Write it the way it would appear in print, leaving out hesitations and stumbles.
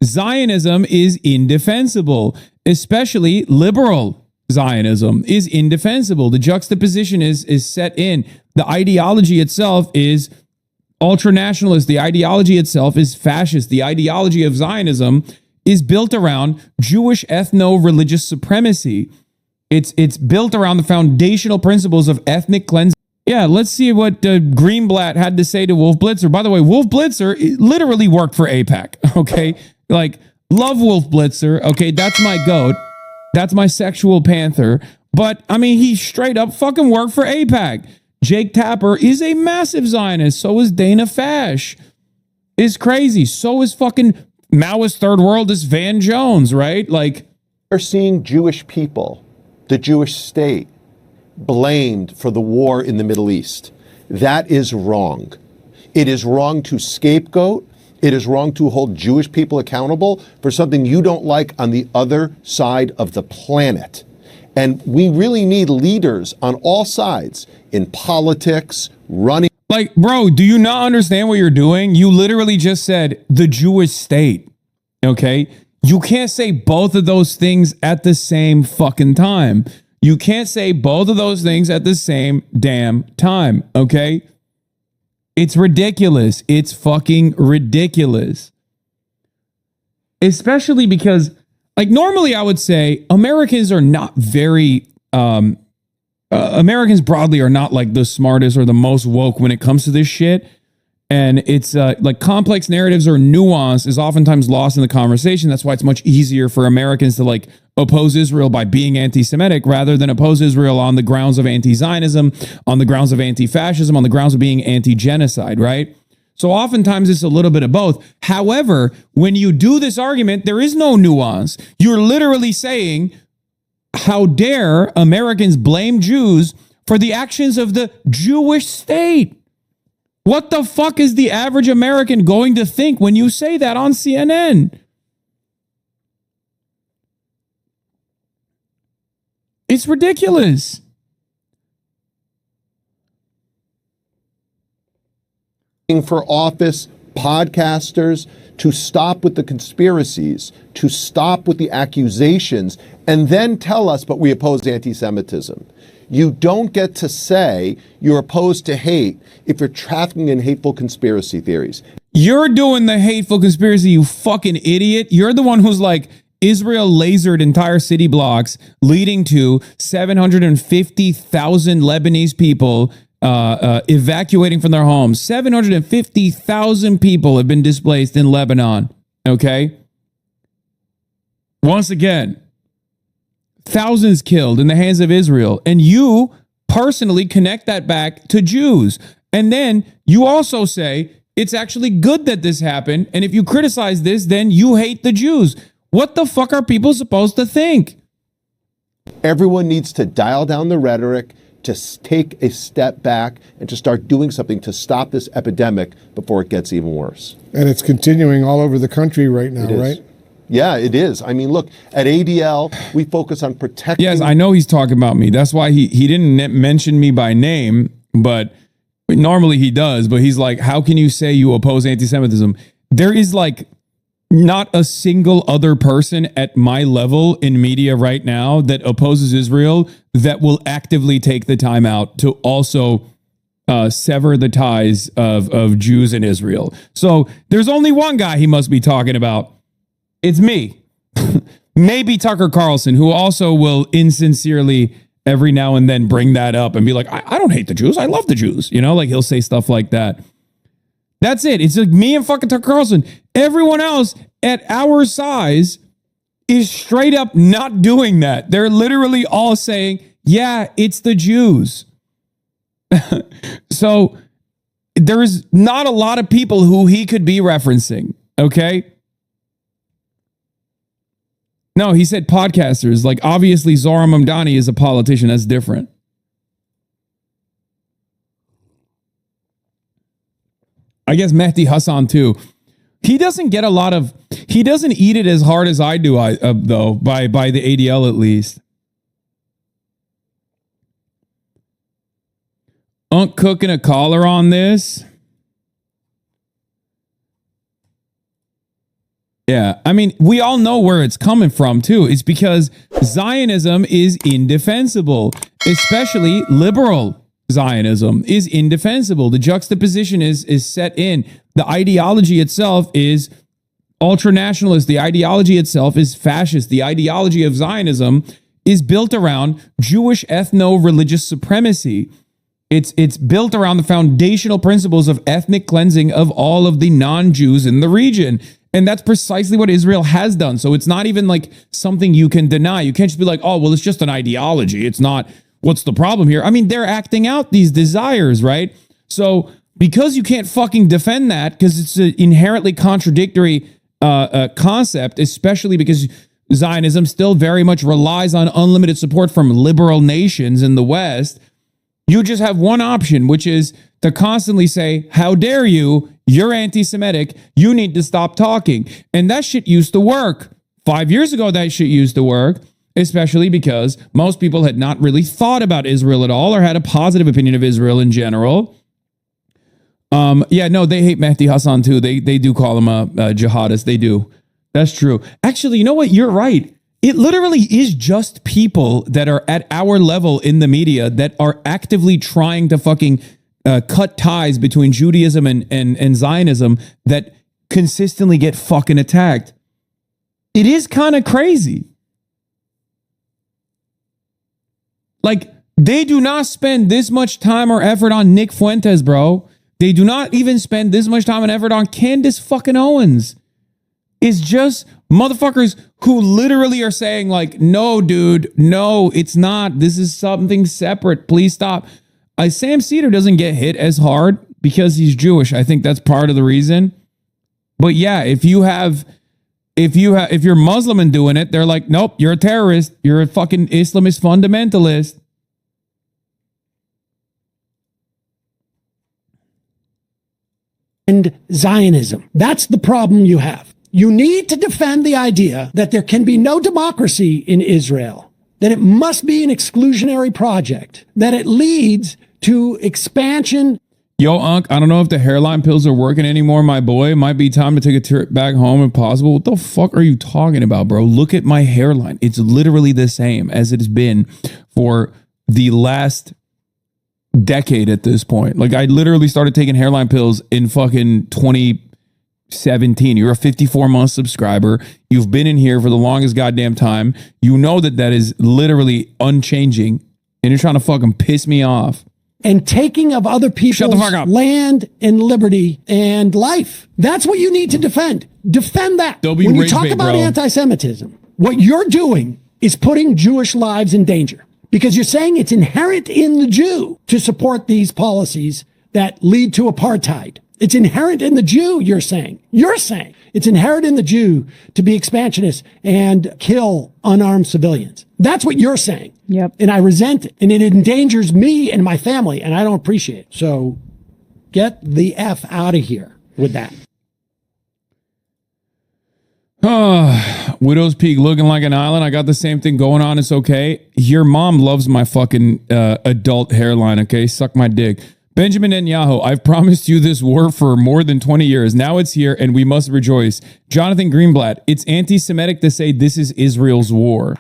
Zionism is indefensible, especially liberal Zionism is indefensible. The juxtaposition is set in. The ideology itself is ultranationalist. The ideology itself is fascist. The ideology of Zionism is built around Jewish ethno-religious supremacy. It's built around the foundational principles of ethnic cleansing. Yeah, let's see what Greenblatt had to say to Wolf Blitzer. By the way, Wolf Blitzer literally worked for AIPAC, okay? Like, love Wolf Blitzer, okay? That's my goat. That's my sexual panther. But, I mean, he straight up fucking worked for AIPAC. Jake Tapper is a massive Zionist. So is Dana Fash. Is crazy. So is fucking Maoist third worldist Van Jones, right? Like, we're seeing Jewish people, the Jewish state, blamed for the war in the Middle East. That is wrong. It is wrong to scapegoat. It is wrong to hold Jewish people accountable for something you don't like on the other side of the planet. And we really need leaders on all sides in politics, running. Like, bro, do you not understand what you're doing? You literally just said the Jewish state, okay? You can't say both of those things at the same fucking time. You can't say both of those things at the same damn time, okay? It's ridiculous. It's fucking ridiculous. Especially because, like, normally I would say Americans are not very, Americans broadly are not like the smartest or the most woke when it comes to this shit. And it's like complex narratives or nuance is oftentimes lost in the conversation. That's why it's much easier for Americans to like oppose Israel by being anti-Semitic rather than oppose Israel on the grounds of anti-Zionism, on the grounds of anti-fascism, on the grounds of being anti-genocide, right? So oftentimes it's a little bit of both. However, when you do this argument, there is no nuance. You're literally saying, how dare Americans blame Jews for the actions of the Jewish state? What the fuck is the average American going to think when you say that on CNN? It's ridiculous. For office, podcasters, to stop with the conspiracies, to stop with the accusations, and then tell us, but we oppose anti-Semitism. You don't get to say you're opposed to hate if you're trafficking in hateful conspiracy theories. You're doing the hateful conspiracy, you fucking idiot. You're the one who's like, Israel lasered entire city blocks, leading to 750,000 Lebanese people evacuating from their homes. 750,000 people have been displaced in Lebanon. Okay? Once again, thousands killed in the hands of Israel. And you personally connect that back to Jews. And then you also say it's actually good that this happened. And if you criticize this, then you hate the Jews. What the fuck are people supposed to think? Everyone needs to dial down the rhetoric, to take a step back, and to start doing something to stop this epidemic before it gets even worse. And it's continuing all over the country right now, right? Yeah, it is. I mean, look, at ADL, we focus on protecting. Yes, I know he's talking about me. That's why he didn't mention me by name, but normally he does. But he's like, how can you say you oppose anti-Semitism? There is like not a single other person at my level in media right now that opposes Israel that will actively take the time out to also sever the ties of Jews and Israel. So there's only one guy he must be talking about. It's me. Maybe Tucker Carlson, who also will insincerely every now and then bring that up and be like, I don't hate the Jews. I love the Jews. You know, like he'll say stuff like that. That's it. It's like me and fucking Tucker Carlson. Everyone else at our size is straight up not doing that. They're literally all saying, yeah, it's the Jews. So there's not a lot of people who he could be referencing. Okay. No, he said podcasters. Like, obviously, Zohar Mamdani is a politician. That's different. I guess Mehdi Hasan, too. He doesn't get a lot of... He doesn't eat it as hard as I do, though, by the ADL at least. Unc cooking a caller on this. Yeah, I mean, we all know where it's coming from, too. It's because Zionism is indefensible, especially liberal Zionism is indefensible. The juxtaposition is set in. The ideology itself is ultranationalist. The ideology itself is fascist. The ideology of Zionism is built around Jewish ethno-religious supremacy. It's built around the foundational principles of ethnic cleansing of all of the non-Jews in the region. And that's precisely what Israel has done. So it's not even like something you can deny. You can't just be like, oh, well, it's just an ideology. It's not, what's the problem here? I mean, they're acting out these desires, right? So because you can't fucking defend that, because it's an inherently contradictory concept, especially because Zionism still very much relies on unlimited support from liberal nations in the West, you just have one option, which is to constantly say, how dare you? You're anti-Semitic. You need to stop talking. And that shit used to work. 5 years ago, that shit used to work, especially because most people had not really thought about Israel at all or had a positive opinion of Israel in general. Yeah, no, they hate Mehdi Hasan too. They do call him a jihadist. They do. That's true. Actually, you know what? You're right. It literally is just people that are at our level in the media that are actively trying to fucking cut ties between Judaism and Zionism that consistently get fucking attacked. It is kind of crazy. Like, they do not spend this much time or effort on Nick Fuentes, bro. They do not even spend this much time and effort on Candace fucking Owens. It's just motherfuckers who literally are saying like, no, dude, no, it's not. This is something separate. Please stop. Sam Cedar doesn't get hit as hard because he's Jewish. I think that's part of the reason. But yeah, if you're Muslim and doing it, they're like, nope, you're a terrorist. You're a fucking Islamist fundamentalist. And Zionism. That's the problem you have. You need to defend the idea that there can be no democracy in Israel, that it must be an exclusionary project, that it leads to expansion. Yo, Unc, I don't know if the hairline pills are working anymore, my boy. It might be time to take a trip back home if possible. What the fuck are you talking about, bro? Look at my hairline. It's literally the same as it has been for the last decade at this point. Like, I literally started taking hairline pills in fucking 2017. You're a 54-month subscriber. You've been in here for the longest goddamn time. You know that is literally unchanging, and you're trying to fucking piss me off. And taking of other people's land and liberty and life. That's what you need to defend. Defend that. When you talk about anti-Semitism, what you're doing is putting Jewish lives in danger. Because you're saying it's inherent in the Jew to support these policies that lead to apartheid. It's inherent in the Jew, you're saying. You're saying it's inherent in the Jew to be expansionist and kill unarmed civilians. That's what you're saying. Yep. And I resent it. And it endangers me and my family, and I don't appreciate it. So get the F out of here with that. Widow's Peak looking like an island. I got the same thing going on. It's okay. Your mom loves my fucking adult hairline, okay? Suck my dick. Benjamin Netanyahu, I've promised you this war for more than 20 years. Now it's here and we must rejoice. Jonathan Greenblatt, it's anti-Semitic to say this is Israel's war.